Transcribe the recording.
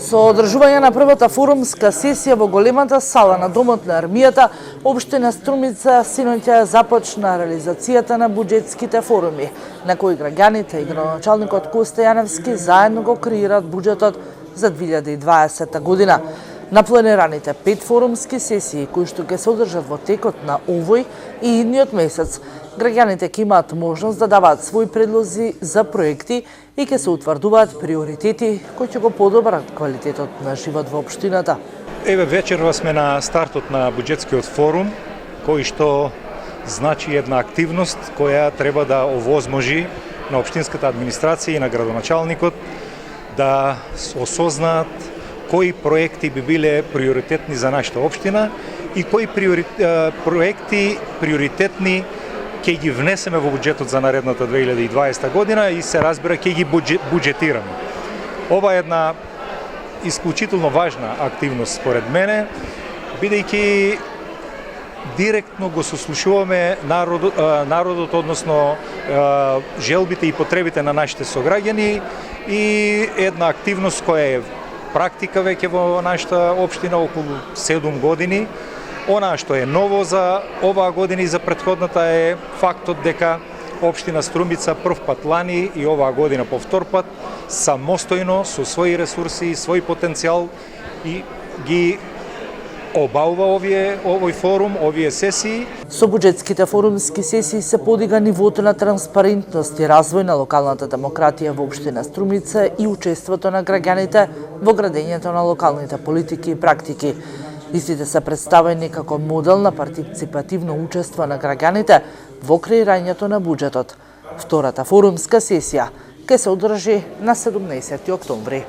Со одржување на првата форумска сесија во големата сала на Домот на армијата, општина Струмица синоќа започна реализацијата на буџетските форуми, на кои граѓаните и градоначалникот Коста Јаневски заедно го креираат буџетот за 2020 година. На планираните 5 форумски сесии, кои што ќе се одржат во текот на овој и идниот месец, граѓаните ќе имаат можност да даваат своји предлози за проекти и ќе се утврдуваат приоритети кои ќе го подобрат квалитетот на живот во општината. Еве вечерва сме на стартот на буџетскиот форум, кој што значи една активност која треба да овозможи на општинската администрација и на градоначалникот да осознаат кои проекти би биле приоритетни за нашата општина и кои проекти приоритетни ќе ги внесеме во буџетот за наредната 2020 година и се разбира ќе ги буџетираме. Ова е една исклучително важна активност според мене, бидејќи директно го сослушуваме народот, односно желбите и потребите на нашите сограѓани и една активност која е практика веќе во нашата општина околу 7 години. Она што е ново за оваа година и за претходната е фактот дека општина Струмица прв пат лани и оваа година по втор пат самостојно со своји ресурси и свој потенцијал и ги обаува овој форум, овие сесии. Со буџетските форумски сесии се подига нивото на транспарентност и развој на локалната демократија во општина Струмица и учеството на граѓаните во градењето на локалните политики и практики. Истите се представени како модел на партиципативно учество на граѓаните во креирањето на буџетот. Втората форумска сесија ќе се одржи на 17 октомври.